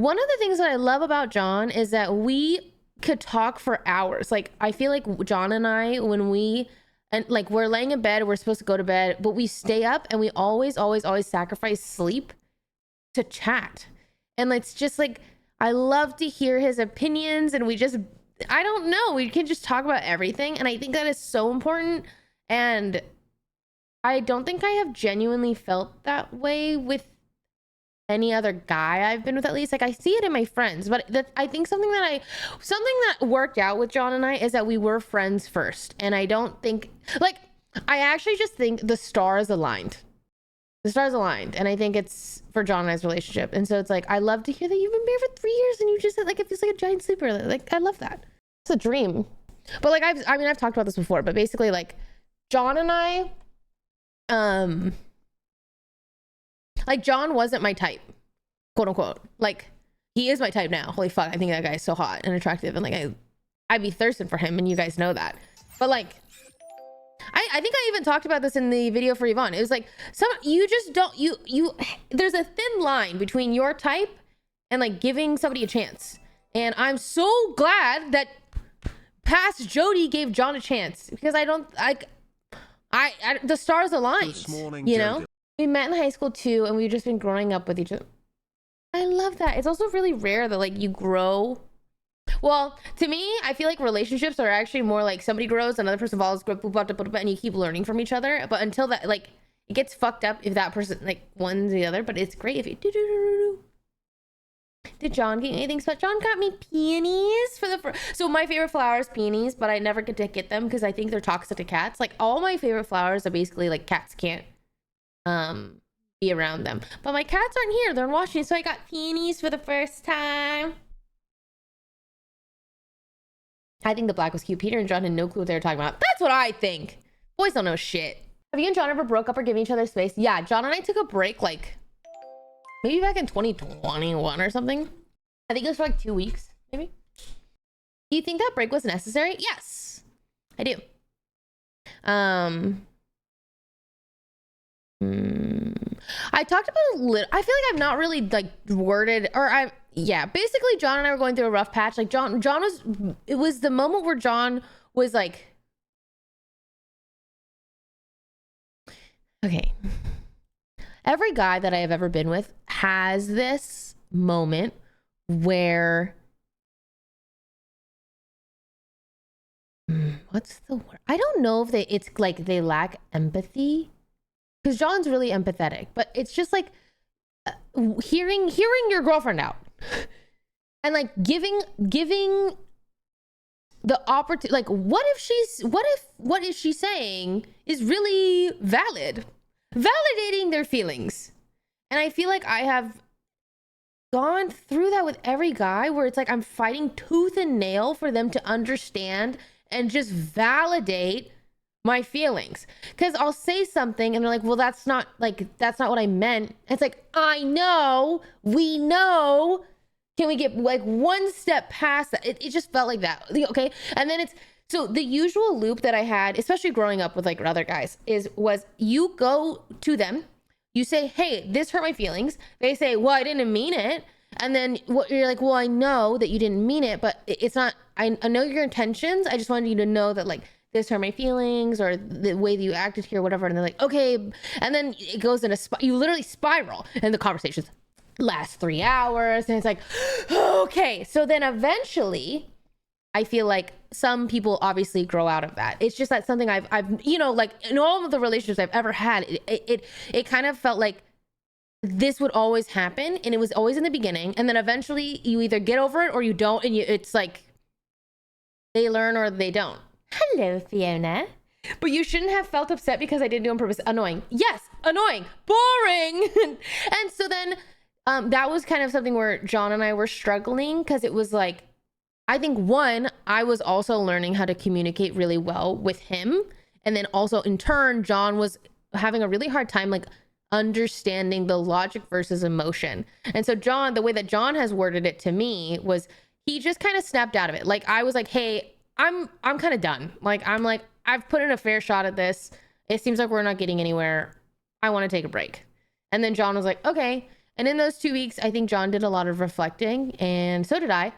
One of the things that I love about John is that we could talk for hours. Like, I feel like John and I, when like we're laying in bed, we're supposed to go to bed, but we stay up and we always sacrifice sleep to chat. And it's just like, I love to hear his opinions, and I don't know, we can just talk about everything. And I think that is so important. And I don't think I have genuinely felt that way with any other guy I've been with, at least. Like, I see it in my friends, but I think something that worked out with John and I is that we were friends first. And I don't think, like, I actually just think the stars aligned. And I think it's for John and I's relationship. And so it's like, I love to hear that you've been married for 3 years and you just said, like, it feels like a giant sleeper. Like, I love that. It's a dream. But like, I've talked about this before, but basically, like, John and I, like, John wasn't my type, quote unquote. Like, he is my type now. Holy fuck, I think that guy is so hot and attractive, and like, I'd be thirsting for him, and you guys know that. But like, I think I even talked about this in the video for Yvonne. It was like, there's a thin line between your type and like giving somebody a chance. And I'm so glad that past Jodi gave John a chance, because the stars aligned, you know? We met in high school too, and we've just been growing up with each other. I love that. It's also really rare that like you grow. Well, to me, I feel like relationships are actually more like somebody grows, another person follows, and you keep learning from each other. But until that, like, it gets fucked up if that person like one's the other. But it's great if you do. Did John get anything? So John got me peonies for the so my favorite flower is peonies, but I never get to get them because I think they're toxic to cats. Like, all my favorite flowers are basically like cats can't be around them. But my cats aren't here; they're in Washington, so I got peonies for the first time. I think the black was cute. Peter and John had no clue what they were talking about. That's what I think. Boys don't know shit. Have you and John ever broke up or given each other space? Yeah, John and I took a break like maybe back in 2021 or something. I think it was for like 2 weeks, maybe. Do you think that break was necessary? Yes, I do. I talked about it a little. I feel like I've not really like worded, or basically John and I were going through a rough patch. Like, it was the moment where John was like, okay, every guy that I have ever been with has this moment where, what's the word? I don't know if it's like they lack empathy, because John's really empathetic, but it's just like hearing your girlfriend out and like giving the opportunity. Like, what is she saying is really validating their feelings. And I feel like I have gone through that with every guy, where it's like I'm fighting tooth and nail for them to understand and just validate my feelings. Because I'll say something and they're like, well, that's not what I meant. It's like, I know, we know. Can we get like one step past that? It just felt like that. Okay. And then so the usual loop that I had, especially growing up with like other guys, was you go to them, you say, hey, this hurt my feelings. They say, well, I didn't mean it. And then you're like, well, I know that you didn't mean it, but it's not, I know your intentions. I just wanted you to know that like, this hurt my feelings, or the way that you acted here, whatever. And they're like, okay. And then it goes in you literally spiral, and the conversations last 3 hours. And it's like, okay. So then eventually I feel like some people obviously grow out of that. It's just that something I've, like in all of the relationships I've ever had, it kind of felt like this would always happen. And it was always in the beginning. And then eventually you either get over it or you don't. And it's like, they learn or they don't. Hello, Fiona. But you shouldn't have felt upset because I didn't do it on purpose. Annoying. Yes, annoying. Boring. And so then that was kind of something where John and I were struggling, because it was like, I think I was also learning how to communicate really well with him. And then also in turn, John was having a really hard time like understanding the logic versus emotion. And so John, the way that John has worded it to me was, he just kind of snapped out of it. Like, I was like, hey, I'm kind of done. Like, I've put in a fair shot at this. It seems like we're not getting anywhere. I want to take a break. And then John was like, okay. And in those 2 weeks, I think John did a lot of reflecting, and so did I.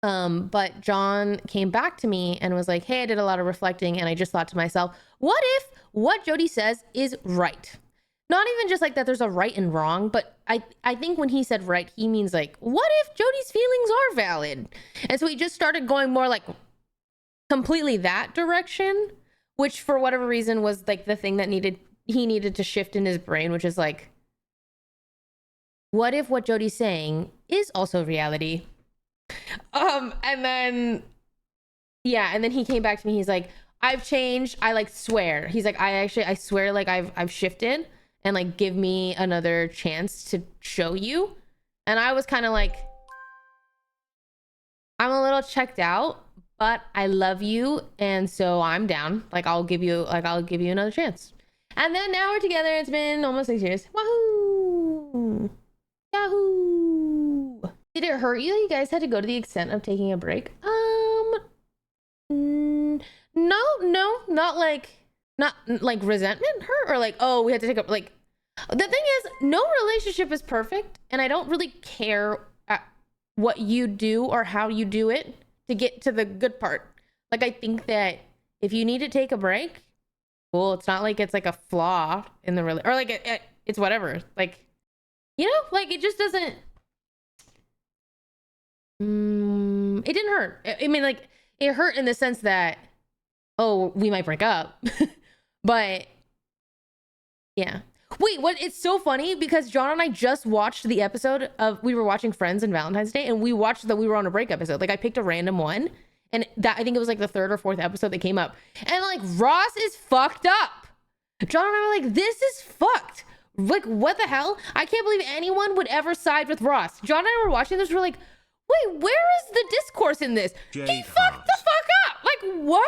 But John came back to me and was like, hey, I did a lot of reflecting, and I just thought to myself, what if what Jodi says is right? Not even just like that there's a right and wrong, but I think when he said right, he means like, what if Jodi's feelings are valid? And so he just started going more like completely that direction, which for whatever reason was like the thing that he needed to shift in his brain, which is like, what if what Jodi's saying is also reality? And then he came back to me. He's like, I've changed. I like swear. He's like, I swear, like I've shifted, and like give me another chance to show you. And I was kind of like, I'm a little checked out, but I love you, and so I'm down. Like I'll give you another chance. And then now we're together. It's been almost 6 years. Wahoo! Yahoo! Did it hurt you that you guys had to go to the extent of taking a break? No, not like resentment hurt or like, oh, we had to take up, like, the thing is, no relationship is perfect, and I don't really care what you do or how you do it to get to the good part. Like, I think that if you need to take a break, cool. It's not like it's like a flaw in the or like it's whatever. Like, you know, like it just doesn't. It didn't hurt. I mean, like, it hurt in the sense that, oh, we might break up. But yeah. Wait, what? It's so funny because John and I just watched the episode of, we were watching Friends and Valentine's Day, and we watched the We Were on a Break episode. Like, I picked a random one, and that, I think it was like the 3rd or 4th episode that came up. And like, Ross is fucked up. John and I were like, this is fucked. Like, what the hell? I can't believe anyone would ever side with Ross. John and I were watching this, we're like, wait, where is the discourse in this? He fucked the fuck up. Like, what?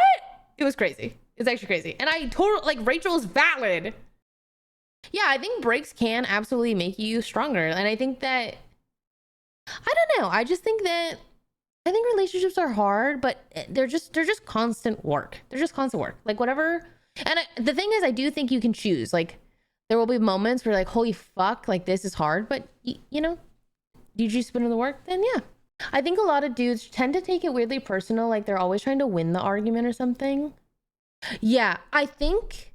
It was crazy. It's actually crazy. And I totally, like, Rachel is valid. Yeah, I think breaks can absolutely make you stronger. And I think that, I don't know. I just think that, I think relationships are hard, but they're just constant work. They're just constant work. Like, whatever. And the thing is, I do think you can choose. Like, there will be moments where, like, holy fuck, like, this is hard. But, you know, do you choose to put in the work? Then yeah. I think a lot of dudes tend to take it weirdly personal. Like, they're always trying to win the argument or something. Yeah, I think,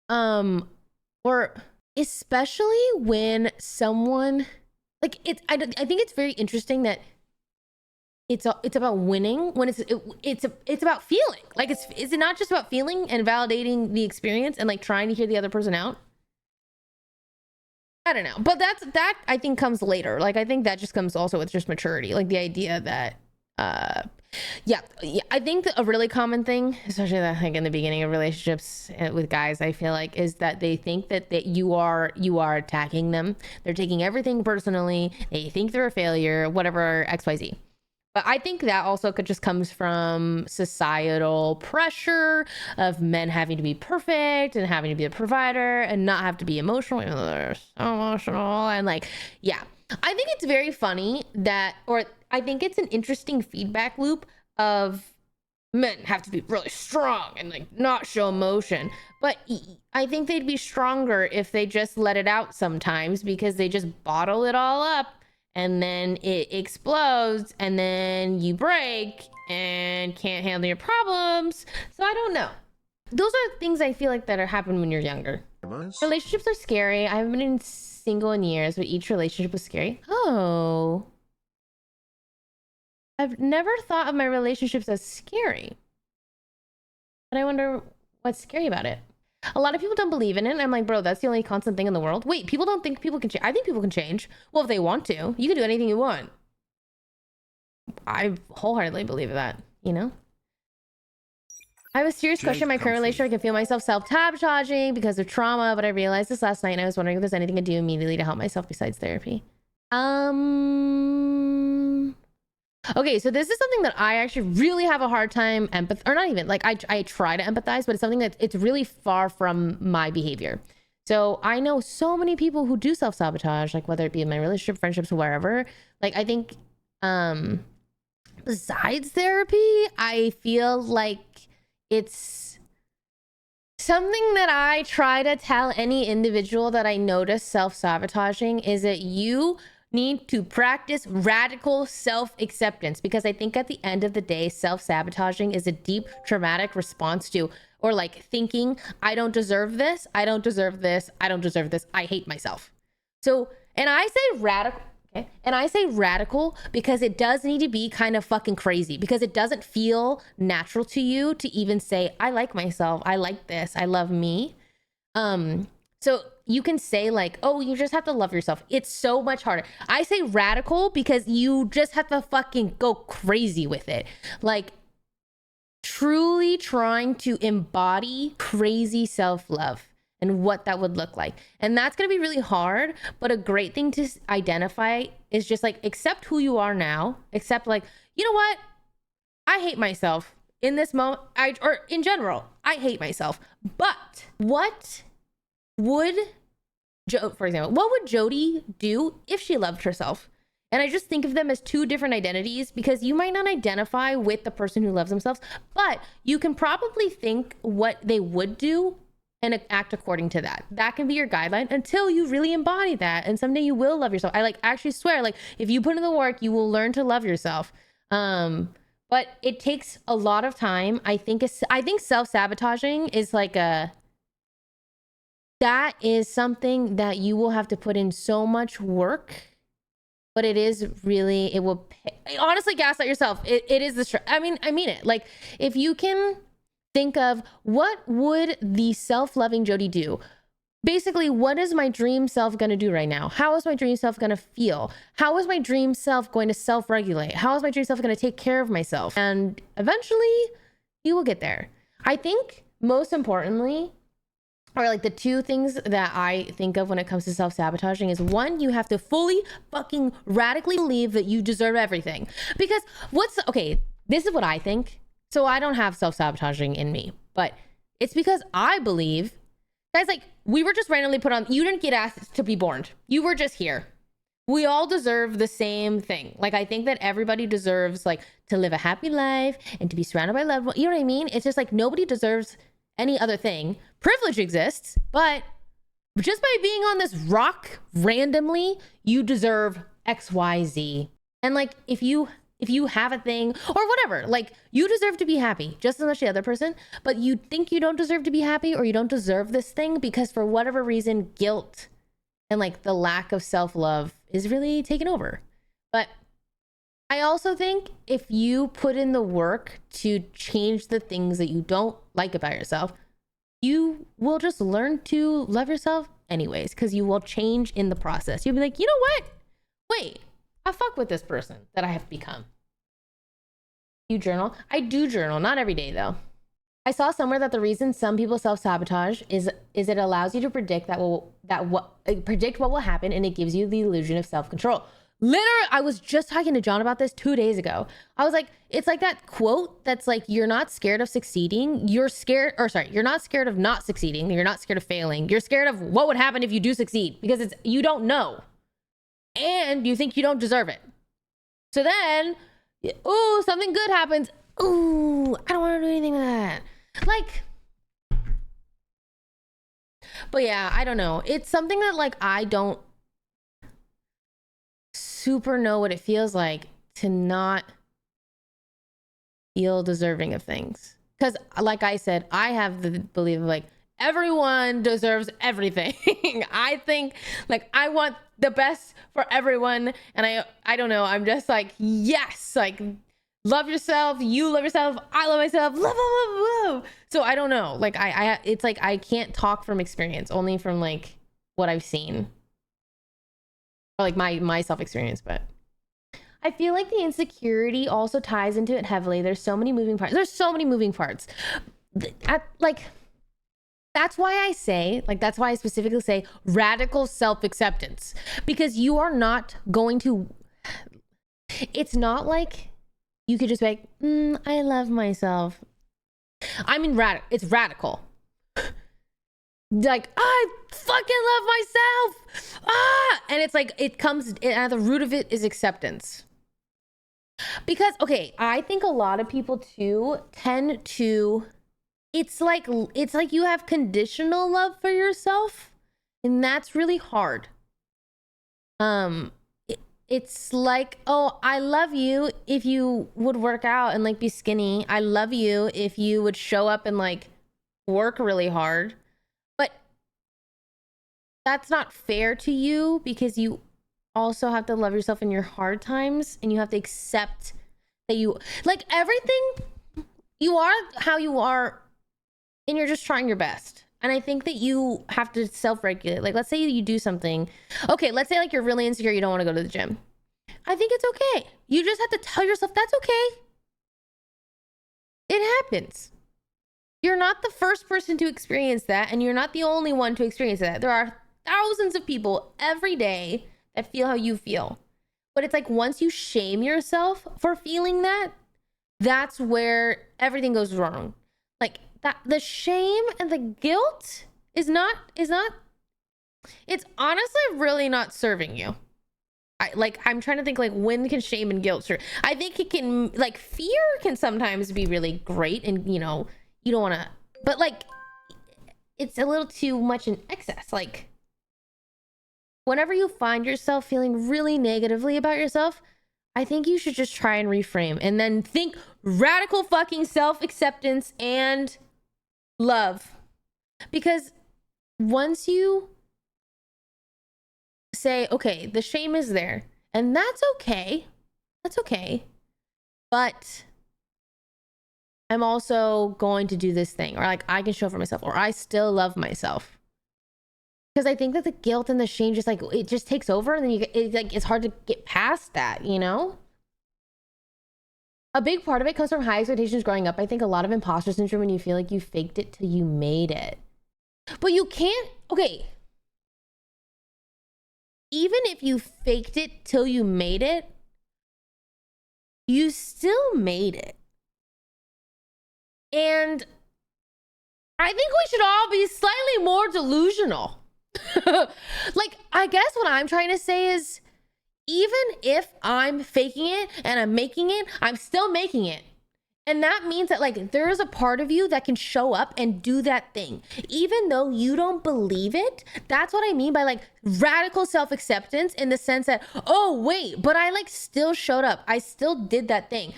or especially when someone, like, I think it's very interesting that it's about winning when it's about feeling. Like, is it not just about feeling and validating the experience and like trying to hear the other person out? I don't know, but that I think comes later. Like, I think that just comes also with just maturity. Like, the idea that yeah, I think that a really common thing, especially like in the beginning of relationships with guys, I feel like, is that they think that you are attacking them. They're taking everything personally. They think they're a failure, whatever, XYZ. But I think that also just comes from societal pressure of men having to be perfect and having to be a provider and not have to be emotional, even though they're so emotional. And like, yeah, I think it's very funny that, or I think it's an interesting feedback loop of men have to be really strong and like not show emotion. But I think they'd be stronger if they just let it out sometimes, because they just bottle it all up. And then it explodes, and then you break and can't handle your problems. So I don't know. Those are things I feel like that are happening when you're younger. Relationships are scary. I haven't been single in years, but each relationship was scary. Oh. I've never thought of my relationships as scary. But I wonder what's scary about it. A lot of people don't believe in it, and I'm like, bro, that's the only constant thing in the world. Wait, people don't think people can change. I think people can change. Well, if they want to, you can do anything you want. I wholeheartedly believe that, you know? I have a serious question in my current relationship. I can feel myself self-sabotaging because of trauma, but I realized this last night, and I was wondering if there's anything I do immediately to help myself besides therapy. Okay, so this is something that I actually really have a hard time or not even, like, I try to empathize, but it's something that it's really far from my behavior. So I know so many people who do self-sabotage, like whether it be in my relationship, friendships, wherever. Like, I think besides therapy, I feel like it's Something that I try to tell any individual that I notice self-sabotaging is that you need to practice radical self-acceptance, because I think at the end of the day, self-sabotaging is a deep traumatic response to, or like thinking, I don't deserve this, I don't deserve this, I don't deserve this, I hate myself. So, and I say radical, okay? And I say radical because it does need to be kind of fucking crazy, because it doesn't feel natural to you to even say, I like myself, I like this, I love me. So you can say like, oh, you just have to love yourself. It's so much harder. I say radical because you just have to fucking go crazy with it. Like truly trying to embody crazy self-love and what that would look like. And that's going to be really hard, but a great thing to identify is just like, accept who you are now. Accept like, you know what? I hate myself in this moment, or in general, I hate myself. But what would for example, what would Jodi do if she loved herself? And I just think of them as two different identities, because you might not identify with the person who loves themselves, but you can probably think what they would do and act according to that. That can be your guideline until you really embody that. And someday you will love yourself. I like actually swear, like if you put in the work, you will learn to love yourself. But it takes a lot of time. I think self-sabotaging is like that is something that you will have to put in so much work, but it is really, it will honestly gaslight yourself. It is the I mean it. Like if you can think of what would the self-loving Jodi do? Basically, what is my dream self going to do right now? How is my dream self going to feel? How is my dream self going to self-regulate? How is my dream self going to take care of myself? And eventually you will get there. I think most importantly, or like the two things that I think of when it comes to self-sabotaging is, one, you have to fully fucking radically believe that you deserve everything. Because okay, this is what I think. So I don't have self-sabotaging in me, but it's because I believe, guys, like we were just randomly put on, you didn't get asked to be born. You were just here. We all deserve the same thing. Like I think that everybody deserves like to live a happy life and to be surrounded by loved ones. You know what I mean? It's just like nobody deserves any other thing. Privilege exists, but just by being on this rock randomly, you deserve XYZ. And like if you have a thing or whatever, like you deserve to be happy just as much as the other person, but you think you don't deserve to be happy or you don't deserve this thing because for whatever reason, guilt and like the lack of self-love is really taken over. But I also think if you put in the work to change the things that you don't like about yourself, you will just learn to love yourself anyways, because you will change in the process. You'll be like, you know what? Wait, I fuck with this person that I have become. You journal? I do journal, not every day though. I saw somewhere that the reason some people self-sabotage is it allows you to predict predict what will happen, and it gives you the illusion of self-control. Literally, I was just talking to John about this 2 days ago. I was like, it's like that quote that's like, you're not scared of succeeding. You're not scared of not succeeding. You're not scared of failing. You're scared of what would happen if you do succeed, because you don't know. And you think you don't deserve it. So then, ooh, something good happens. Ooh, I don't want to do anything with that. Like, but yeah, I don't know. It's something that like, I don't super know what it feels like to not feel deserving of things. Because like I said, I have the belief of like, everyone deserves everything. I think like I want the best for everyone. And I don't know. I'm just like, yes, like love yourself. You love yourself. I love myself. Love, love, love, love. So I don't know. Like it's like, I can't talk from experience, only from like what I've seen. Or like my self-experience, but I feel like the insecurity also ties into it heavily. There's so many moving parts. Like, that's why I say, like, that's why I specifically say radical self-acceptance, because you are not going to, it's not like you could just be like, I love myself. I mean, it's radical. Like, I fucking love myself. And it's like, at the root of it is acceptance. Because, okay, I think a lot of people too tend to it's like you have conditional love for yourself, and that's really hard. It's like, oh, I love you if you would work out and like be skinny. I love you if you would show up and like work really hard. But that's not fair to you, because you also have to love yourself in your hard times, and you have to accept that you like everything. You are how you are, and you're just trying your best. And I think that you have to self-regulate. Like, let's say you do something. Okay, let's say like you're really insecure, you don't want to go to the gym. I think it's okay. You just have to tell yourself that's okay. It happens. You're not the first person to experience that, and you're not the only one to experience that. There are thousands of people every day that feel how you feel. But it's like once you shame yourself for feeling that, that's where everything goes wrong. Like that, the shame and the guilt is not, it's honestly really not serving you. I'm trying to think, like, when can shame and guilt serve? I think it can, like, fear can sometimes be really great, and, you know, you don't want to, but, like, it's a little too much in excess. Like, whenever you find yourself feeling really negatively about yourself, I think you should just try and reframe, and then think radical fucking self-acceptance and love. Because once you say, okay, the shame is there, and that's okay, but I'm also going to do this thing, or like I can show for myself, or I still love myself. Because I think that the guilt and the shame just like, it just takes over, and then it's hard to get past that, you know? A big part of it comes from high expectations growing up. I think a lot of imposter syndrome when you feel like you faked it till you made it. But you can't, okay, even if you faked it till you made it, you still made it. And I think we should all be slightly more delusional. Like, I guess what I'm trying to say is, even if I'm faking it and I'm making it, I'm still making it. And that means that, like, there is a part of you that can show up and do that thing. Even though you don't believe it, that's what I mean by, like, radical self-acceptance, in the sense that, oh, wait, but I, like, still showed up. I still did that thing.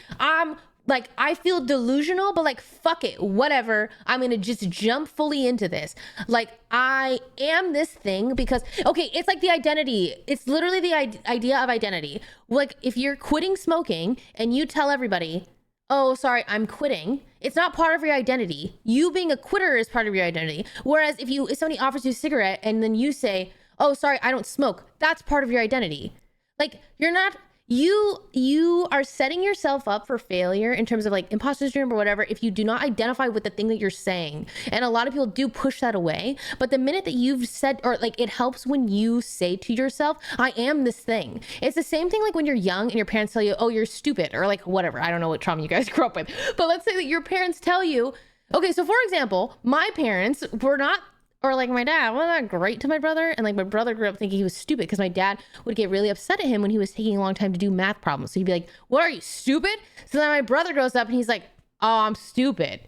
Like, I feel delusional, but like, fuck it, whatever. I'm gonna just jump fully into this. Like, I am this thing because, okay, it's like the identity. It's literally the idea of identity. Like, if you're quitting smoking and you tell everybody, oh, sorry, I'm quitting, it's not part of your identity. You being a quitter is part of your identity. Whereas if somebody offers you a cigarette and then you say, oh, sorry, I don't smoke, that's part of your identity. Like, you're not... You are setting yourself up for failure in terms of like imposter syndrome or whatever if you do not identify with the thing that you're saying. And a lot of people do push that away. But the minute that you've said, or like, it helps when you say to yourself, I am this thing. It's the same thing like when you're young and your parents tell you, oh, you're stupid, or like whatever. I don't know what trauma you guys grew up with. But let's say that your parents tell you, okay, so for example, my parents were not, or like my dad wasn't that great to my brother. And like my brother grew up thinking he was stupid because my dad would get really upset at him when he was taking a long time to do math problems. So he'd be like, what are you, stupid? So then my brother grows up and he's like, oh, I'm stupid.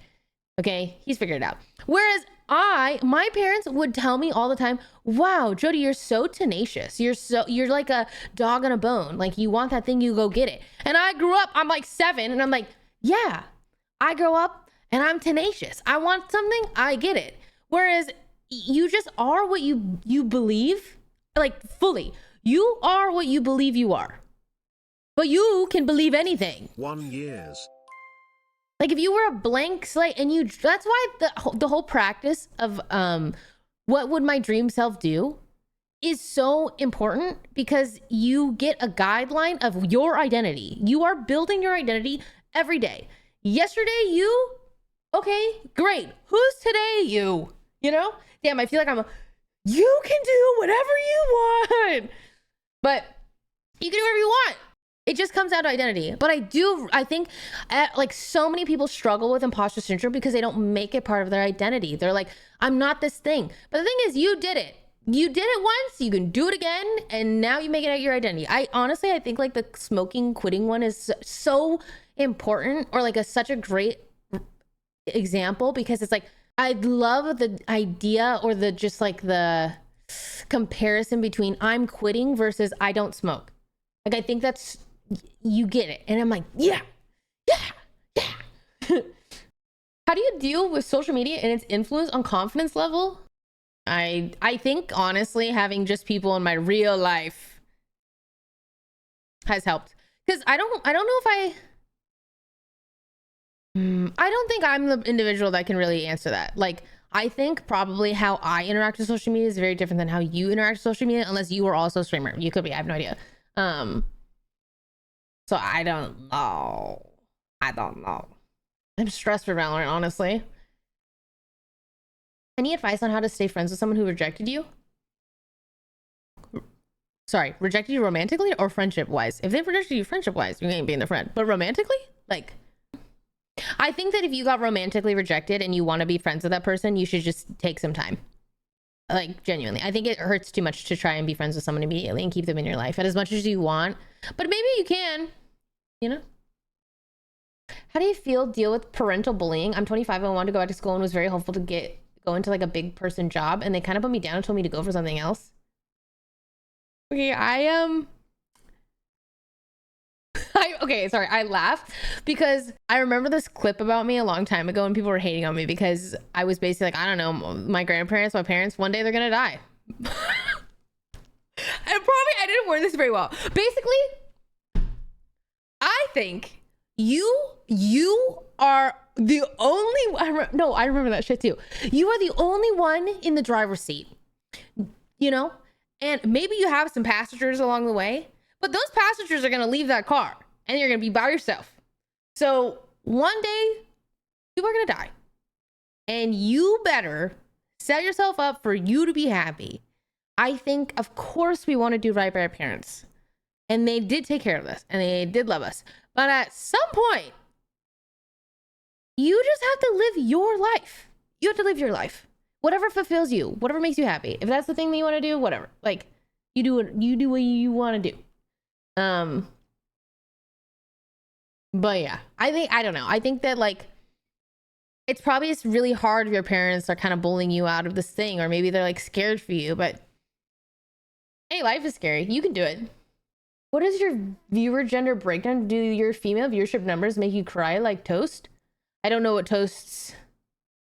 Okay, he's figured it out. Whereas my parents would tell me all the time, wow, Jodi, you're so tenacious. You're like a dog on a bone. Like, you want that thing, you go get it. And I grew up, I'm like 7 and I'm like, yeah, I grow up and I'm tenacious. I want something, I get it. Whereas you just are what you believe, like, fully. You are what you believe you are. But you can believe anything. 1 years. Like, if you were a blank slate and that's why the whole practice of what would my dream self do is so important, because you get a guideline of your identity. You are building your identity every day. Yesterday, you, okay, great. Who's today, you? You know? Damn, I feel like you can do whatever you want. But you can do whatever you want. It just comes down to identity. But I think like so many people struggle with imposter syndrome because they don't make it part of their identity. They're like, I'm not this thing. But the thing is, you did it. You did it once, you can do it again, and now you make it your identity. I think like the smoking quitting one is so important, or like such a great example because it's like, I love the idea or the just like the comparison between I'm quitting versus I don't smoke. Like, I think that's, you get it. And I'm like, yeah, yeah, yeah. How do you deal with social media and its influence on confidence level? I think honestly having just people in my real life has helped, because I don't know if I don't think I'm the individual that can really answer that. Like, I think probably how I interact with social media is very different than how you interact with social media, unless you are also a streamer. You could be, I have no idea. So I don't know. I'm stressed for Valorant, honestly. Any advice on how to stay friends with someone who rejected you? Sorry, rejected you romantically or friendship wise? If they rejected you friendship wise, you ain't being their friend. But romantically? Like, I think that if you got romantically rejected and you want to be friends with that person, you should just take some time. Like, genuinely. I think it hurts too much to try and be friends with someone immediately and keep them in your life and as much as you want. But maybe you can, you know? How do you deal with parental bullying? I'm 25 and I wanted to go back to school and was very hopeful to go into like a big person job, and they kind of put me down and told me to go for something else. Okay, okay, sorry, I laughed because I remember this clip about me a long time ago and people were hating on me because I was basically like, I don't know, my grandparents, my parents, one day they're gonna die. And probably I didn't word this very well. Basically, I think you are the only, no, I remember that shit too. You are the only one in the driver's seat, you know? And maybe you have some passengers along the way, but those passengers are gonna leave that car and you're gonna be by yourself. So one day you are gonna die, and you better set yourself up for you to be happy. I think, of course, we want to do right by our parents, and they did take care of us and they did love us. But at some point, you just have to live your life. You have to live your life. Whatever fulfills you, whatever makes you happy. If that's the thing that you want to do, whatever. Like, you do what you want to do. But yeah, I don't know. I think that like, it's probably just really hard if your parents are kind of bullying you out of this thing, or maybe they're like scared for you, but hey, life is scary. You can do it. What is your viewer gender breakdown? Do your female viewership numbers make you cry like Toast? I don't know what Toast's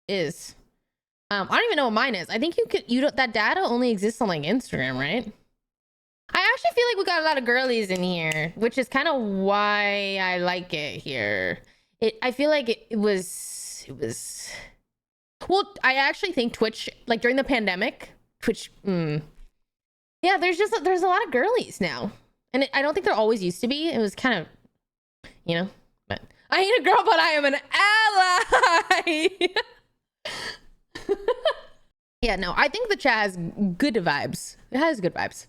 is. I don't even know what mine is. I think that data only exists on like Instagram, right? I actually feel like we got a lot of girlies in here, which is kind of why I like it here. I feel like it was, well, I actually think Twitch, like during the pandemic, Twitch, yeah, there's a lot of girlies now. And I don't think there always used to be. It was kind of, you know, but I ain't a girl, but I am an ally. Yeah, no, I think the chat has good vibes. It has good vibes.